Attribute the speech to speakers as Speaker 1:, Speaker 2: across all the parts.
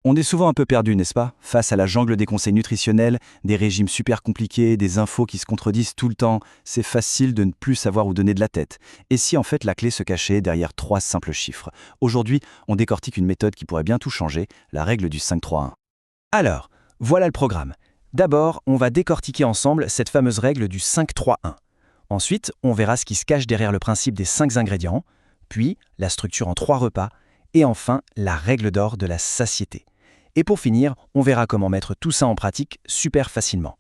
Speaker 1: On est souvent un peu perdu, n'est-ce pas? Face à la jungle des conseils nutritionnels, des régimes super compliqués, des infos qui se contredisent tout le temps, c'est facile de ne plus savoir où donner de la tête. Et si en fait la clé se cachait derrière 3 simples chiffres? Aujourd'hui, on décortique une méthode qui pourrait bien tout changer, la règle du 5-3-1. Alors, voilà le programme. D'abord, on va décortiquer ensemble cette fameuse règle du 5-3-1. Ensuite, on verra ce qui se cache derrière le principe des 5 ingrédients, puis la structure en 3 repas, et enfin la règle d'or de la satiété. Et pour finir, on verra comment mettre tout ça en pratique super facilement.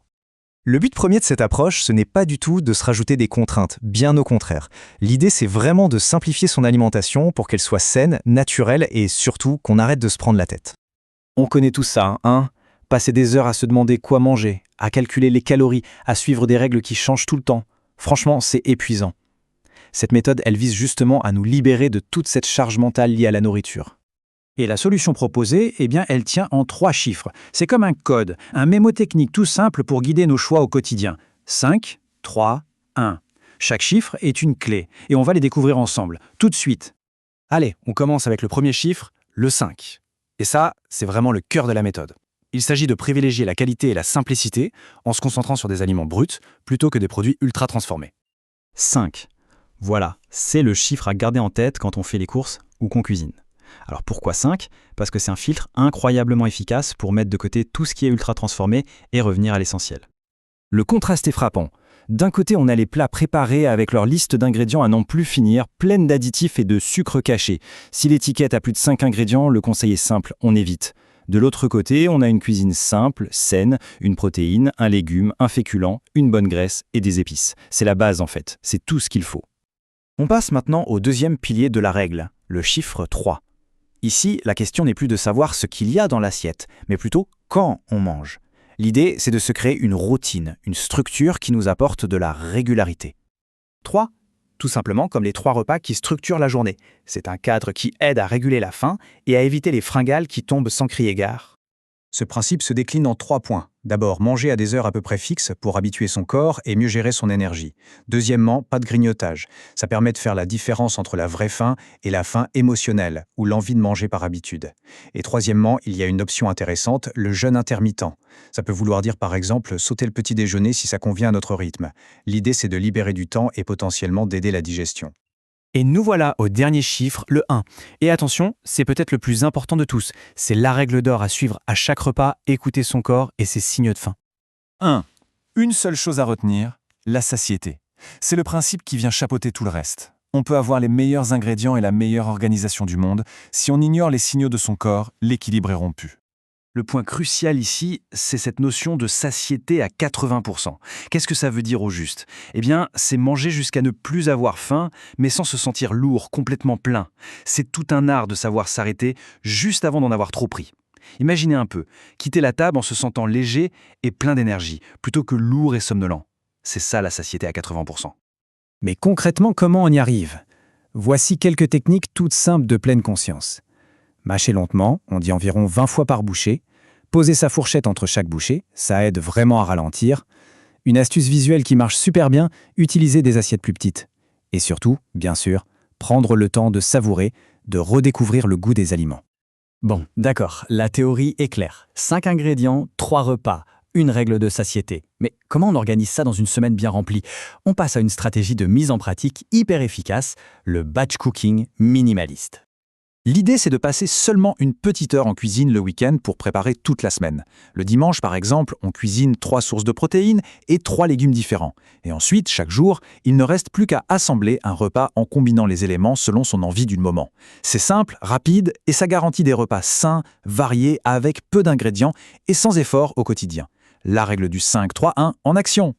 Speaker 2: Le but premier de cette approche, ce n'est pas du tout de se rajouter des contraintes, bien au contraire. L'idée, c'est vraiment de simplifier son alimentation pour qu'elle soit saine, naturelle et surtout qu'on arrête de se prendre la tête.
Speaker 1: On connaît tout ça, hein? Passer des heures à se demander quoi manger, à calculer les calories, à suivre des règles qui changent tout le temps. Franchement, c'est épuisant. Cette méthode, elle vise justement à nous libérer de toute cette charge mentale liée à la nourriture.
Speaker 3: Et la solution proposée, elle tient en 3 chiffres. C'est comme un code, un mémotechnique tout simple pour guider nos choix au quotidien. 5, 3, 1. Chaque chiffre est une clé, et on va les découvrir ensemble, tout de suite.
Speaker 1: Allez, on commence avec le premier chiffre, le 5. Et ça, c'est vraiment le cœur de la méthode. Il s'agit de privilégier la qualité et la simplicité en se concentrant sur des aliments bruts plutôt que des produits ultra transformés.
Speaker 4: 5. Voilà, c'est le chiffre à garder en tête quand on fait les courses ou qu'on cuisine. Alors pourquoi 5? Parce que c'est un filtre incroyablement efficace pour mettre de côté tout ce qui est ultra transformé et revenir à l'essentiel.
Speaker 1: Le contraste est frappant. D'un côté, on a les plats préparés avec leur liste d'ingrédients à n'en plus finir, pleine d'additifs et de sucres cachés. Si l'étiquette a plus de 5 ingrédients, le conseil est simple, on évite. De l'autre côté, on a une cuisine simple, saine, une protéine, un légume, un féculent, une bonne graisse et des épices. C'est la base en fait, c'est tout ce qu'il faut. On passe maintenant au deuxième pilier de la règle, le chiffre 3. Ici, la question n'est plus de savoir ce qu'il y a dans l'assiette, mais plutôt quand on mange. L'idée, c'est de se créer une routine, une structure qui nous apporte de la régularité. 3. Tout simplement comme les 3 repas qui structurent la journée. C'est un cadre qui aide à réguler la faim et à éviter les fringales qui tombent sans crier gare.
Speaker 3: Ce principe se décline en 3 points. D'abord, manger à des heures à peu près fixes pour habituer son corps et mieux gérer son énergie. Deuxièmement, pas de grignotage. Ça permet de faire la différence entre la vraie faim et la faim émotionnelle, ou l'envie de manger par habitude. Et troisièmement, il y a une option intéressante, le jeûne intermittent. Ça peut vouloir dire par exemple sauter le petit déjeuner si ça convient à notre rythme. L'idée, c'est de libérer du temps et potentiellement d'aider la digestion.
Speaker 1: Et nous voilà au dernier chiffre, le 1. Et attention, c'est peut-être le plus important de tous. C'est la règle d'or à suivre à chaque repas, écouter son corps et ses signes de faim.
Speaker 5: 1. Une seule chose à retenir, la satiété. C'est le principe qui vient chapeauter tout le reste. On peut avoir les meilleurs ingrédients et la meilleure organisation du monde. Si on ignore les signaux de son corps, l'équilibre est rompu.
Speaker 1: Le point crucial ici, c'est cette notion de satiété à 80%. Qu'est-ce que ça veut dire au juste? Eh bien, c'est manger jusqu'à ne plus avoir faim, mais sans se sentir lourd, complètement plein. C'est tout un art de savoir s'arrêter juste avant d'en avoir trop pris. Imaginez un peu, quitter la table en se sentant léger et plein d'énergie, plutôt que lourd et somnolent. C'est ça la satiété à 80%.
Speaker 3: Mais concrètement, comment on y arrive? Voici quelques techniques toutes simples de pleine conscience. Mâcher lentement, on dit environ 20 fois par bouchée. Poser sa fourchette entre chaque bouchée, ça aide vraiment à ralentir. Une astuce visuelle qui marche super bien, utiliser des assiettes plus petites. Et surtout, bien sûr, prendre le temps de savourer, de redécouvrir le goût des aliments.
Speaker 4: Bon, d'accord, la théorie est claire. 5 ingrédients, 3 repas, une règle de satiété. Mais comment on organise ça dans une semaine bien remplie? On passe à une stratégie de mise en pratique hyper efficace, le batch cooking minimaliste.
Speaker 3: L'idée, c'est de passer seulement une petite heure en cuisine le week-end pour préparer toute la semaine. Le dimanche, par exemple, on cuisine 3 sources de protéines et 3 légumes différents. Et ensuite, chaque jour, il ne reste plus qu'à assembler un repas en combinant les éléments selon son envie du moment. C'est simple, rapide et ça garantit des repas sains, variés, avec peu d'ingrédients et sans effort au quotidien. La règle du 5-3-1 en action.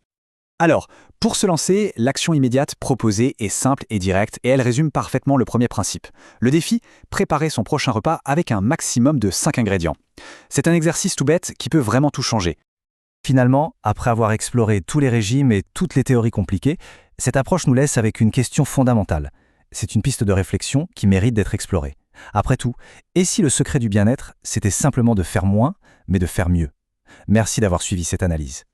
Speaker 1: Alors, pour se lancer, l'action immédiate proposée est simple et directe et elle résume parfaitement le premier principe. Le défi, préparer son prochain repas avec un maximum de 5 ingrédients. C'est un exercice tout bête qui peut vraiment tout changer. Finalement, après avoir exploré tous les régimes et toutes les théories compliquées, cette approche nous laisse avec une question fondamentale. C'est une piste de réflexion qui mérite d'être explorée. Après tout, et si le secret du bien-être, c'était simplement de faire moins, mais de faire mieux? Merci d'avoir suivi cette analyse.